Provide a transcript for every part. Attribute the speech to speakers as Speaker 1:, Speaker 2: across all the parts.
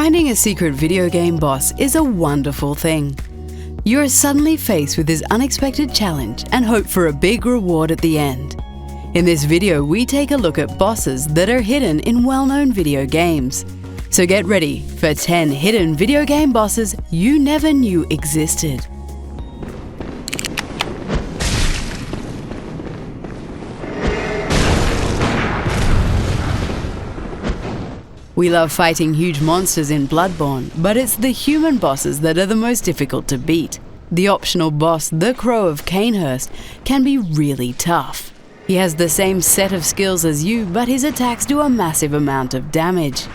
Speaker 1: Finding a secret video game boss is a wonderful thing. You are suddenly faced with this unexpected challenge and hope for a big reward at the end. In this video, we take a look at bosses that are hidden in well-known video games. So get ready for 10 hidden video game bosses you never knew existed. We love fighting huge monsters in Bloodborne, but it's the human bosses that are the most difficult to beat. The optional boss, the Crow of Canehurst, can be really tough. He has the same set of skills as you, but his attacks do a massive amount of damage.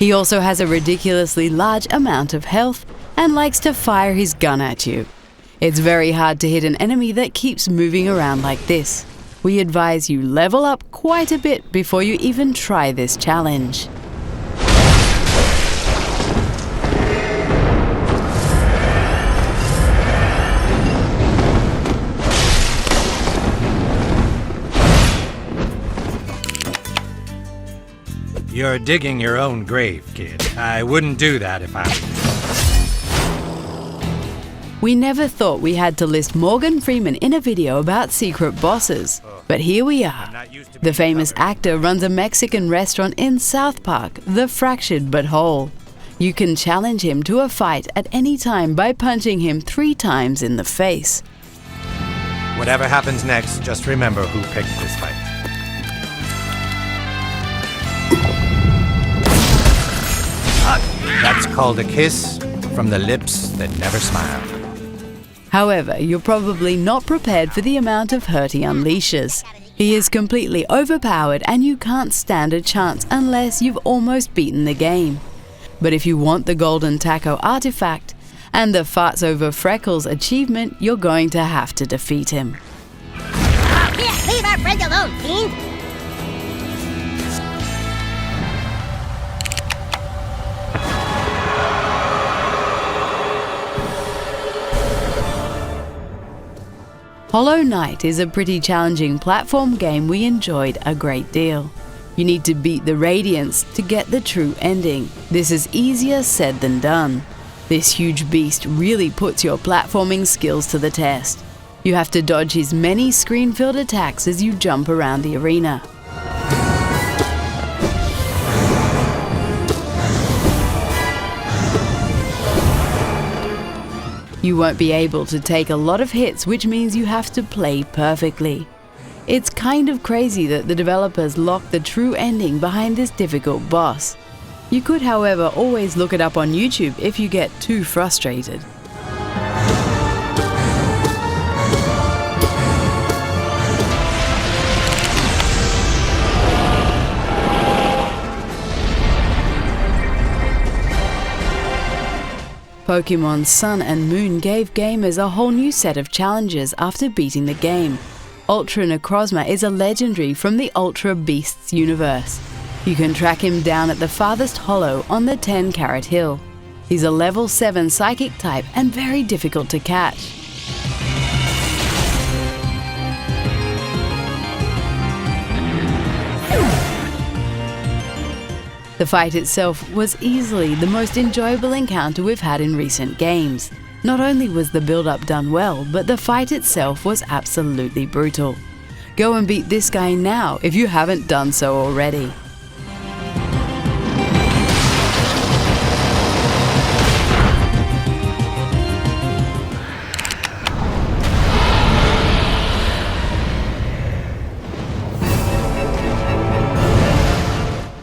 Speaker 1: He also has a ridiculously large amount of health and likes to fire his gun at you. It's very hard to hit an enemy that keeps moving around like this. We advise you level up quite a bit before you even try this challenge.
Speaker 2: You're digging your own grave, kid. I wouldn't do that if I were you.
Speaker 1: We never thought we had to list Morgan Freeman in a video about secret bosses, but here we are. The famous actor runs a Mexican restaurant in South Park, The Fractured But Whole. You can challenge him to a fight at any time by punching him 3 times in the face.
Speaker 2: Whatever happens next, just remember who picked this fight. That's called a kiss from the lips that never smile.
Speaker 1: However, you're probably not prepared for the amount of hurt he unleashes. He is completely overpowered and you can't stand a chance unless you've almost beaten the game. But if you want the Golden Taco artifact and the Farts Over Freckles achievement, you're going to have to defeat him.
Speaker 3: Oh, yeah, leave our friend alone, fiend!
Speaker 1: Hollow Knight is a pretty challenging platform game we enjoyed a great deal. You need to beat the Radiance to get the true ending. This is easier said than done. This huge beast really puts your platforming skills to the test. You have to dodge his many screen-filled attacks as you jump around the arena. You won't be able to take a lot of hits, which means you have to play perfectly. It's kind of crazy that the developers locked the true ending behind this difficult boss. You could, however, always look it up on YouTube if you get too frustrated. Pokemon Sun and Moon gave gamers a whole new set of challenges after beating the game. Ultra Necrozma is a legendary from the Ultra Beasts universe. You can track him down at the farthest hollow on the 10-carat hill. He's a level 7 psychic type and very difficult to catch. The fight itself was easily the most enjoyable encounter we've had in recent games. Not only was the build-up done well, but the fight itself was absolutely brutal. Go and beat this guy now if you haven't done so already.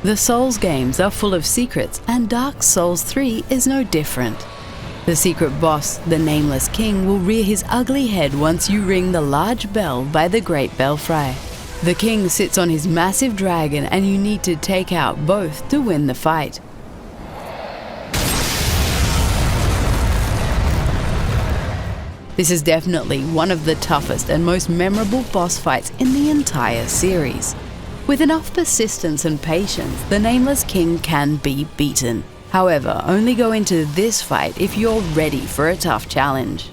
Speaker 1: The Souls games are full of secrets, and Dark Souls 3 is no different. The secret boss, the Nameless King, will rear his ugly head once you ring the large bell by the Great Belfry. The king sits on his massive dragon and you need to take out both to win the fight. This is definitely one of the toughest and most memorable boss fights in the entire series. With enough persistence and patience, the Nameless King can be beaten. However, only go into this fight if you're ready for a tough challenge.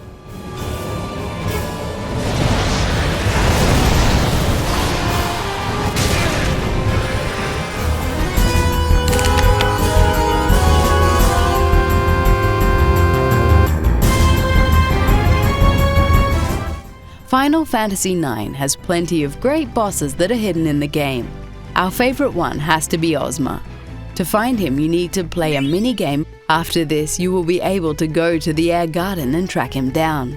Speaker 1: Final Fantasy IX has plenty of great bosses that are hidden in the game. Our favorite one has to be Ozma. To find him, you need to play a mini-game. After this, you will be able to go to the Air Garden and track him down.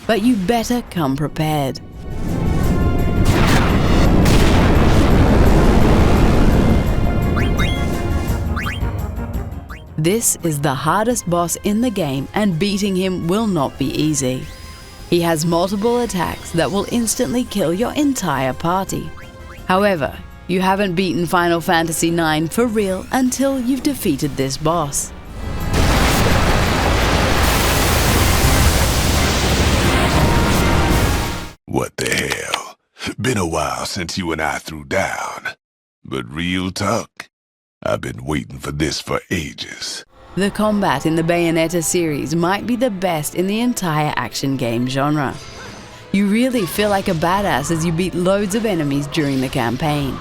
Speaker 1: But you better come prepared. This is the hardest boss in the game, and beating him will not be easy. He has multiple attacks that will instantly kill your entire party. However, you haven't beaten Final Fantasy IX for real until you've defeated this boss.
Speaker 4: What the hell? Been a while since you and I threw down. But real talk, I've been waiting for this for ages.
Speaker 1: The combat in the Bayonetta series might be the best in the entire action game genre. You really feel like a badass as you beat loads of enemies during the campaign.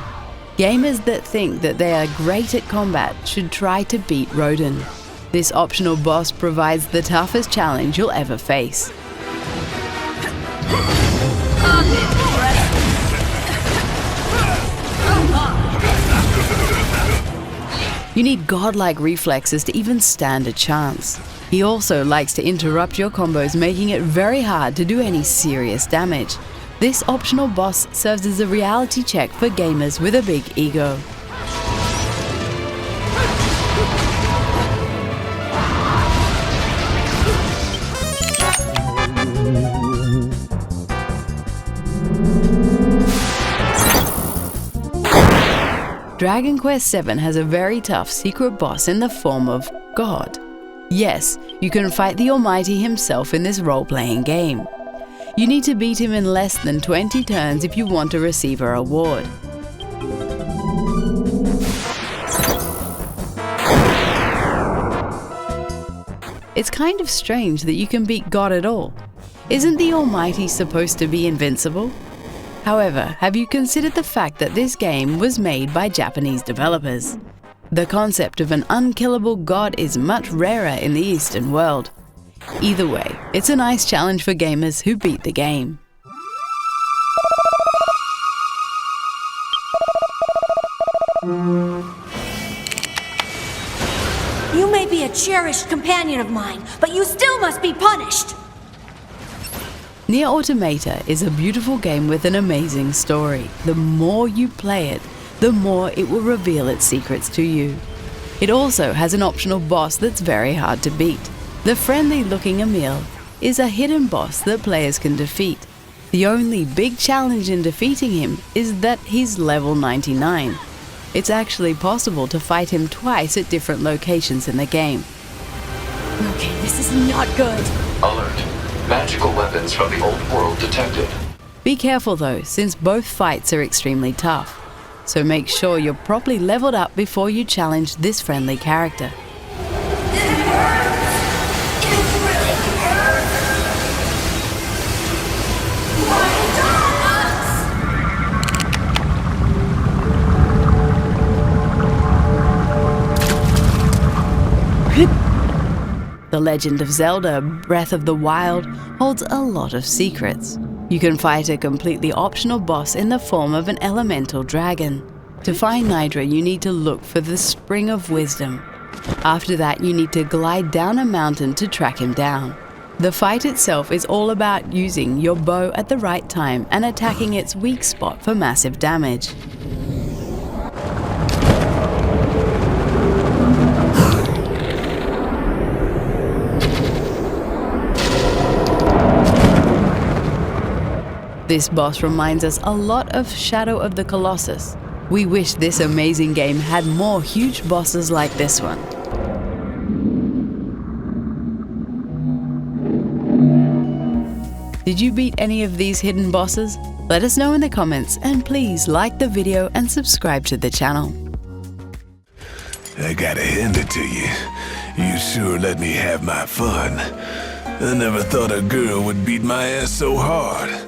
Speaker 1: Gamers that think that they are great at combat should try to beat Rodin. This optional boss provides the toughest challenge you'll ever face. You need godlike reflexes to even stand a chance. He also likes to interrupt your combos, making it very hard to do any serious damage. This optional boss serves as a reality check for gamers with a big ego. Dragon Quest VII has a very tough secret boss in the form of God. Yes, you can fight the Almighty himself in this role-playing game. You need to beat him in less than 20 turns if you want to receive a reward. It's kind of strange that you can beat God at all. Isn't the Almighty supposed to be invincible? However, have you considered the fact that this game was made by Japanese developers? The concept of an unkillable god is much rarer in the Eastern world. Either way, it's a nice challenge for gamers who beat the game.
Speaker 5: You may be a cherished companion of mine, but you still must be punished!
Speaker 1: Nier Automata is a beautiful game with an amazing story. The more you play it, the more it will reveal its secrets to you. It also has an optional boss that's very hard to beat. The friendly-looking Emil is a hidden boss that players can defeat. The only big challenge in defeating him is that he's level 99. It's actually possible to fight him twice at different locations in the game.
Speaker 5: Okay, this is not good.
Speaker 6: Alert. Magical weapons from the old world detected.
Speaker 1: Be careful though, since both fights are extremely tough. So make sure you're properly leveled up before you challenge this friendly character.
Speaker 5: It hurts! It really hurts!
Speaker 1: The Legend of Zelda Breath of the Wild holds a lot of secrets. You can fight a completely optional boss in the form of an elemental dragon. To find Nidra, you need to look for the Spring of Wisdom. After that, you need to glide down a mountain to track him down. The fight itself is all about using your bow at the right time and attacking its weak spot for massive damage. This boss reminds us a lot of Shadow of the Colossus. We wish this amazing game had more huge bosses like this one. Did you beat any of these hidden bosses? Let us know in the comments, and please like the video and subscribe to the channel.
Speaker 4: I gotta hand it to you. You sure let me have my fun. I never thought a girl would beat my ass so hard.